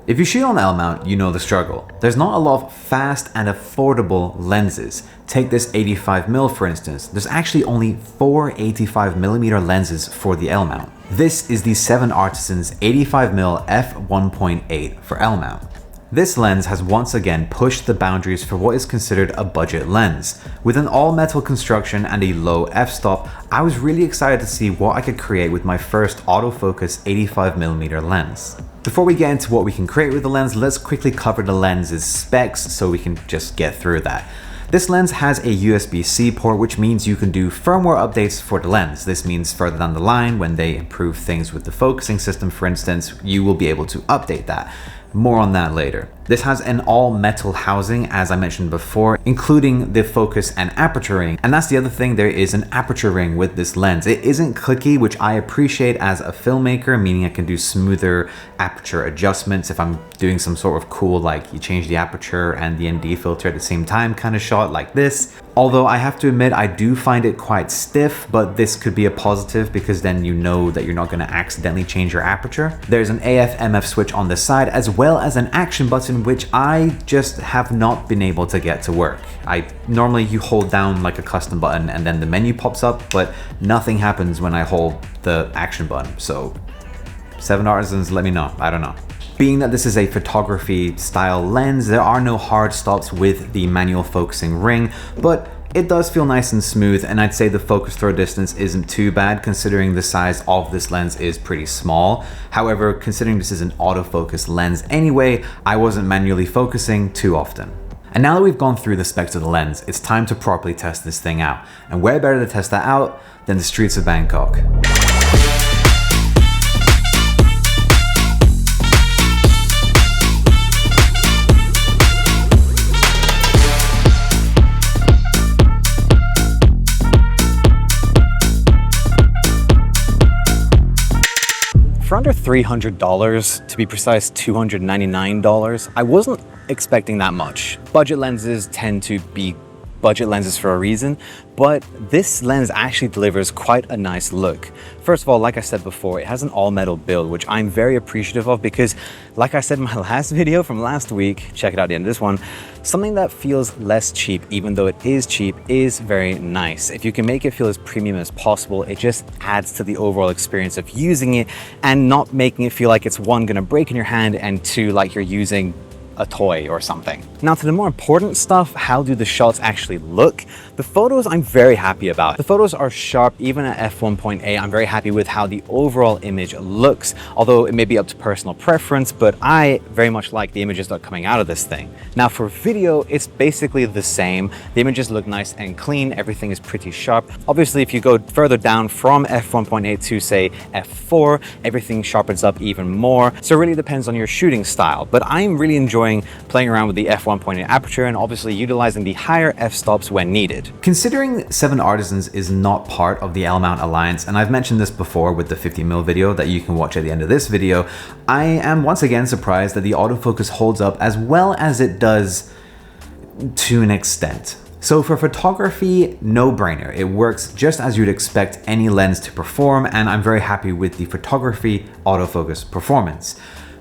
If you shoot on L mount, you know the struggle. There's not a lot of fast and affordable lenses. Take this 85mm for instance. There's actually only 4 85mm lenses for the L mount. This is the 7 Artisans 85mm f1.8 for L mount. This lens has once again pushed the boundaries for what is considered a budget lens. With an all-metal construction and a low f-stop, I was really excited to see what I could create with my first autofocus 85mm lens. Before we get into what we can create with the lens, let's quickly cover the lens's specs so we can just get through that. This lens has a USB-C port, which means you can do firmware updates for the lens. This means further down the line, when they improve things with the focusing system, for instance, you will be able to update that. More on that later. This has an all-metal housing, as I mentioned before, including the focus and aperture ring. And that's the other thing, there is an aperture ring with this lens. It isn't clicky, which I appreciate as a filmmaker, meaning I can do smoother aperture adjustments if I'm doing some sort of cool, like you change the aperture and the ND filter at the same time kind of shot like this. Although I have to admit, I do find it quite stiff, but this could be a positive because then you know that you're not going to accidentally change your aperture. There's an AF/MF switch on the side, as well as an action button, which I just have not been able to get to work. Normally you hold down like a custom button and then the menu pops up, but nothing happens when I hold the action button. So 7 Artisans, let me know, I don't know. Being that this is a photography style lens, there are no hard stops with the manual focusing ring, but it does feel nice and smooth, and I'd say the focus throw distance isn't too bad considering the size of this lens is pretty small. However, considering this is an autofocus lens anyway, I wasn't manually focusing too often. And now that we've gone through the specs of the lens, it's time to properly test this thing out. And where better to test that out than the streets of Bangkok. For under $300, to be precise $299, I wasn't expecting that much. Budget lenses tend to be budget lenses for a reason, but this lens actually delivers quite a nice look. First of all, like I said before, it has an all-metal build, which I'm very appreciative of because, like I said in my last video from last week, check it out at the end of this one, something that feels less cheap, even though it is cheap, is very nice. If you can make it feel as premium as possible, it just adds to the overall experience of using it and not making it feel like it's one, gonna break in your hand, and two, like you're using a toy or something. Now to the more important stuff, how do the shots actually look? The photos I'm very happy about. The photos are sharp, even at f1.8. I'm very happy with how the overall image looks, although it may be up to personal preference, but I very much like the images that are coming out of this thing. Now for video, it's basically the same. The images look nice and clean, everything is pretty sharp. Obviously, if you go further down from f1.8 to say f4, everything sharpens up even more. So it really depends on your shooting style, but I'm really enjoying playing around with the f1.8 aperture and obviously utilizing the higher f-stops when needed. Considering 7 Artisans is not part of the L mount alliance, and I've mentioned this before with the 50mm video that you can watch at the end of this video, I am once again surprised that the autofocus holds up as well as it does to an extent. So for photography, no brainer. It works just as you'd expect any lens to perform, and I'm very happy with the photography autofocus performance.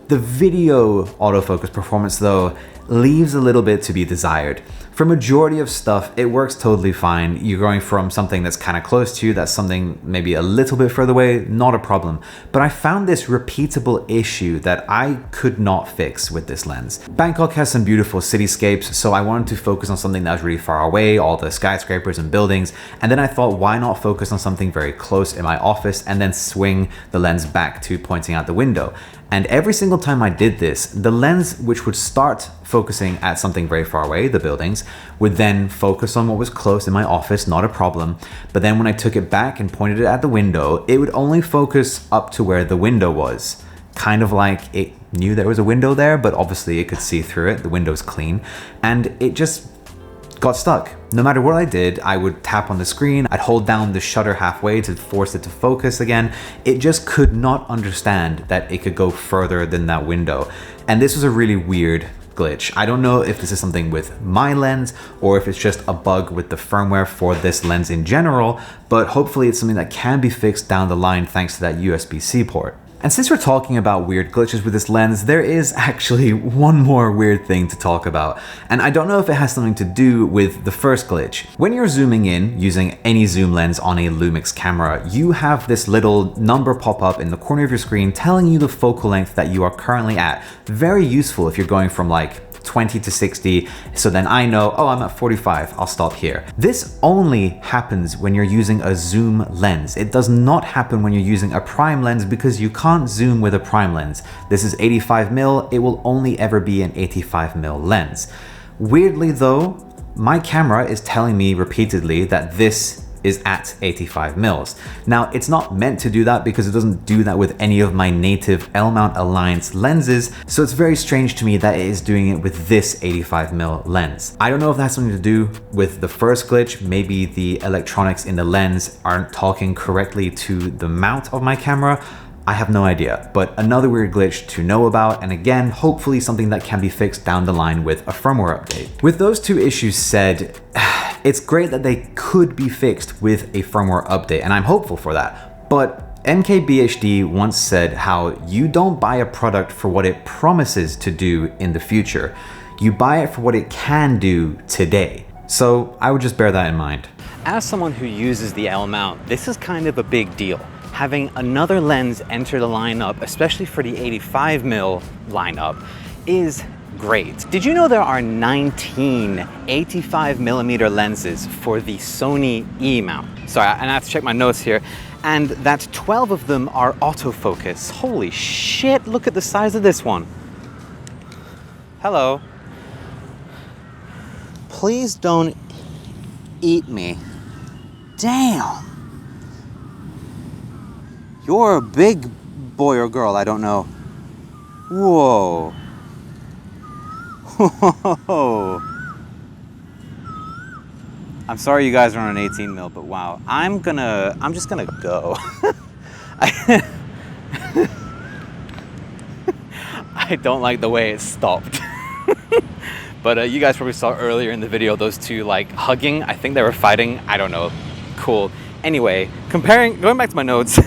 The video autofocus performance though leaves a little bit to be desired. For majority of stuff, it works totally fine. You're going from something that's kind of close to you, that's something maybe a little bit further away, not a problem. But I found this repeatable issue that I could not fix with this lens. Bangkok has some beautiful cityscapes, so I wanted to focus on something that was really far away, all the skyscrapers and buildings, and then I thought, why not focus on something very close in my office and then swing the lens back to pointing out the window. And every single time I did this, the lens, which would start focusing at something very far away, the buildings, would then focus on what was close in my office, not a problem. But then when I took it back and pointed it at the window, it would only focus up to where the window was. Kind of like it knew there was a window there, but obviously it could see through it, the window's clean, and it just got stuck. No matter what I did, I would tap on the screen, I'd hold down the shutter halfway to force it to focus again. It just could not understand that it could go further than that window. And this was a really weird glitch. I don't know if this is something with my lens or if it's just a bug with the firmware for this lens in general, but hopefully it's something that can be fixed down the line thanks to that USB-C port. And since we're talking about weird glitches with this lens, there is actually one more weird thing to talk about. And I don't know if it has something to do with the first glitch. When you're zooming in using any zoom lens on a Lumix camera, you have this little number pop up in the corner of your screen telling you the focal length that you are currently at. Very useful if you're going from like 20 to 60, so then I know, oh, I'm at 45, I'll stop here. This only happens when you're using a zoom lens. It does not happen when you're using a prime lens because you can't zoom with a prime lens. This is 85mm, it will only ever be an 85mm lens. Weirdly though, my camera is telling me repeatedly that this is at 85 mils. Now, it's not meant to do that because it doesn't do that with any of my native L-mount Alliance lenses, so it's very strange to me that it is doing it with this 85mm lens. I don't know if that's something to do with the first glitch. Maybe the electronics in the lens aren't talking correctly to the mount of my camera. I have no idea, but another weird glitch to know about, and again, hopefully something that can be fixed down the line with a firmware update. With those two issues said, it's great that they could be fixed with a firmware update, and I'm hopeful for that. But MKBHD once said how you don't buy a product for what it promises to do in the future. You buy it for what it can do today. So I would just bear that in mind. As someone who uses the L mount, this is kind of a big deal. Having another lens enter the lineup, especially for the 85mm lineup, is great. Did you know there are 19 85mm lenses for the Sony E mount? Sorry, and I have to check my notes here. And that 12 of them are autofocus. Holy shit, look at the size of this one. Hello. Please don't eat me. Damn. You're a big boy or girl, I don't know. Whoa. Whoa. I'm sorry you guys are on an 18mm, but wow. I'm just gonna go. I don't like the way it stopped. But you guys probably saw earlier in the video those two like hugging. I think they were fighting. I don't know. Cool. Anyway, going back to my notes,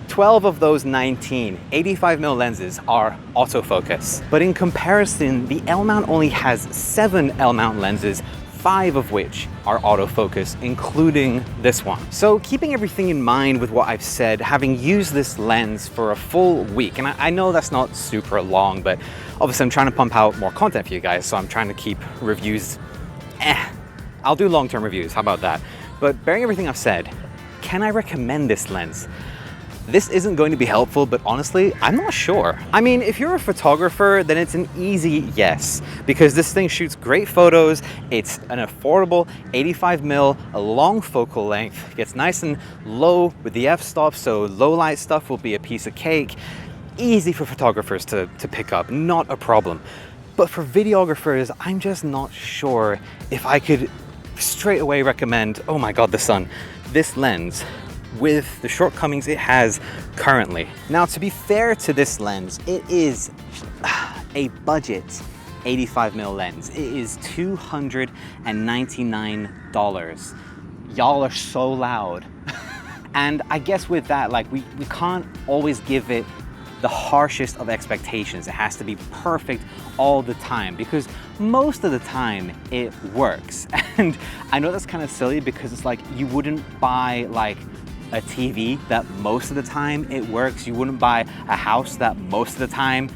12 of those 19 85mm lenses are autofocus. But in comparison, the L-mount only has 7 L-mount lenses, 5 of which are autofocus, including this one. So keeping everything in mind with what I've said, having used this lens for a full week, and I know that's not super long, but obviously I'm trying to pump out more content for you guys, so I'm trying to keep reviews, I'll do long-term reviews, how about that? But bearing everything I've said, can I recommend this lens? This isn't going to be helpful, but honestly, I'm not sure. I mean, if you're a photographer, then it's an easy yes, because this thing shoots great photos, it's an affordable 85mm, a long focal length, gets nice and low with the f-stop, so low light stuff will be a piece of cake. Easy for photographers to pick up, not a problem. But for videographers, I'm just not sure if I could straight away recommend, oh my God, the sun, this lens with the shortcomings it has currently. Now, to be fair to this lens, it is a budget 85mm lens. It is $299. Y'all are so loud. And I guess with that, like we can't always give it the harshest of expectations. It has to be perfect all the time, because most of the time it works. And I know that's kind of silly, because it's like you wouldn't buy like a TV that most of the time it works. You wouldn't buy a house that most of the time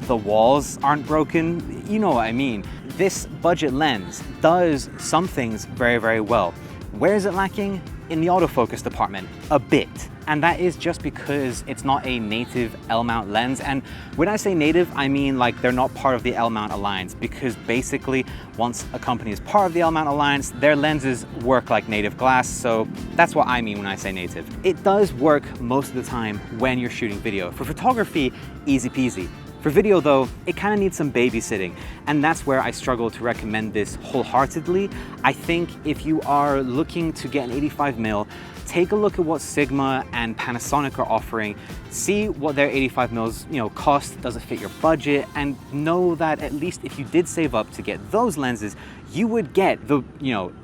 the walls aren't broken. You know what I mean? This budget lens does some things very, very well. Where is it lacking? In the autofocus department, a bit. And that is just because it's not a native L-mount lens. And when I say native, I mean like they're not part of the L-mount Alliance, because basically once a company is part of the L-mount Alliance, their lenses work like native glass. So that's what I mean when I say native. It does work most of the time when you're shooting video. For photography, easy peasy. For video though, it kind of needs some babysitting, and that's where I struggle to recommend this wholeheartedly. I think if you are looking to get an 85mm, take a look at what Sigma and Panasonic are offering, see what their 85mm, cost, does it fit your budget, and know that at least if you did save up to get those lenses, you would get the,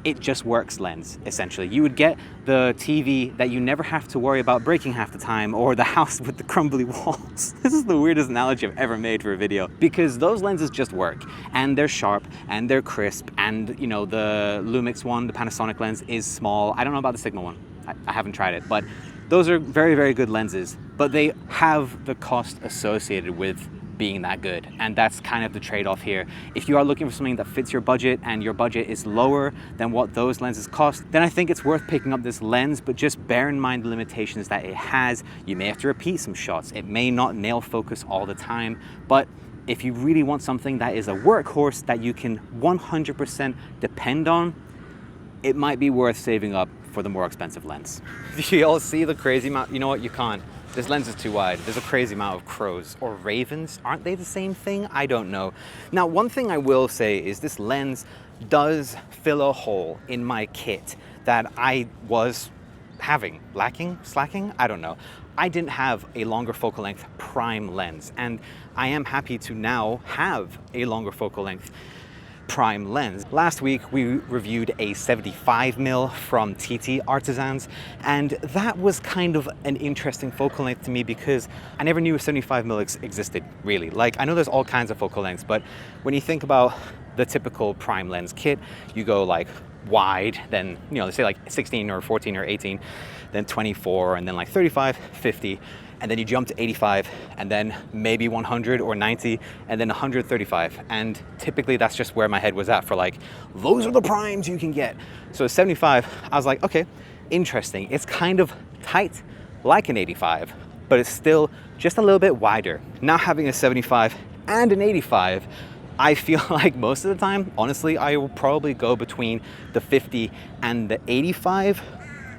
it just works lens, essentially. You would get the TV that you never have to worry about breaking half the time, or the house with the crumbly walls. This is the weirdest analogy I've ever made for a video, because those lenses just work, and they're sharp, and they're crisp, and the Lumix one, the Panasonic lens, is small. I don't know about the Sigma one. I haven't tried it, but those are very, very good lenses, but they have the cost associated with being that good. And that's kind of the trade-off here. If you are looking for something that fits your budget and your budget is lower than what those lenses cost, then I think it's worth picking up this lens, but just bear in mind the limitations that it has. You may have to repeat some shots. It may not nail focus all the time, but if you really want something that is a workhorse that you can 100% depend on, it might be worth saving up for the more expensive lens. Do you all see the crazy amount? You know what, you can't. This lens is too wide. There's a crazy amount of crows or ravens. Aren't they the same thing? I don't know. Now, one thing I will say is this lens does fill a hole in my kit that I was slacking, I don't know. I didn't have a longer focal length prime lens, and I am happy to now have a longer focal length prime lens. Last week we reviewed a 75mm from TT Artisans, and that was kind of an interesting focal length to me because I never knew a 75mm existed, really. Like, I know there's all kinds of focal lengths, but when you think about the typical prime lens kit, you go like wide, then let's say like 16 or 14 or 18, then 24, and then like 35, 50, and then you jump to 85, and then maybe 100 or 90, and then 135. And typically that's just where my head was at for like, those are the primes you can get. So 75, I was like, okay, interesting. It's kind of tight like an 85, but it's still just a little bit wider. Now having a 75 and an 85, I feel like most of the time, honestly, I will probably go between the 50 and the 85,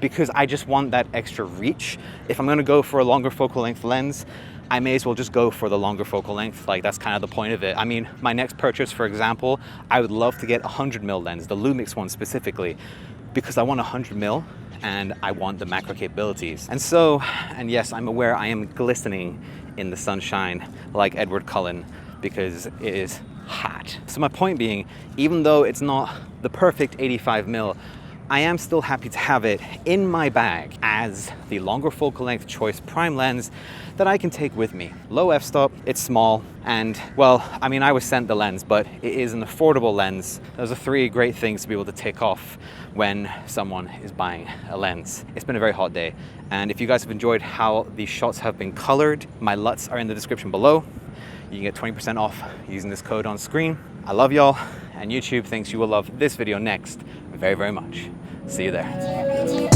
because I just want that extra reach. If I'm gonna go for a longer focal length lens, I may as well just go for the longer focal length. Like, that's kind of the point of it. I mean, my next purchase, for example, I would love to get a 100mm lens, the Lumix one specifically, because I want a 100mm and I want the macro capabilities. And yes, I'm aware I am glistening in the sunshine like Edward Cullen because it is hot. So my point being, even though it's not the perfect 85mm, I am still happy to have it in my bag as the longer focal length choice prime lens that I can take with me. Low f-stop, it's small, and well, I mean, I was sent the lens, but it is an affordable lens. Those are three great things to be able to tick off when someone is buying a lens. It's been a very hot day, and if you guys have enjoyed how these shots have been colored, my LUTs are in the description below. You can get 20% off using this code on screen. I love y'all, and YouTube thinks you will love this video next very, very much. See you there.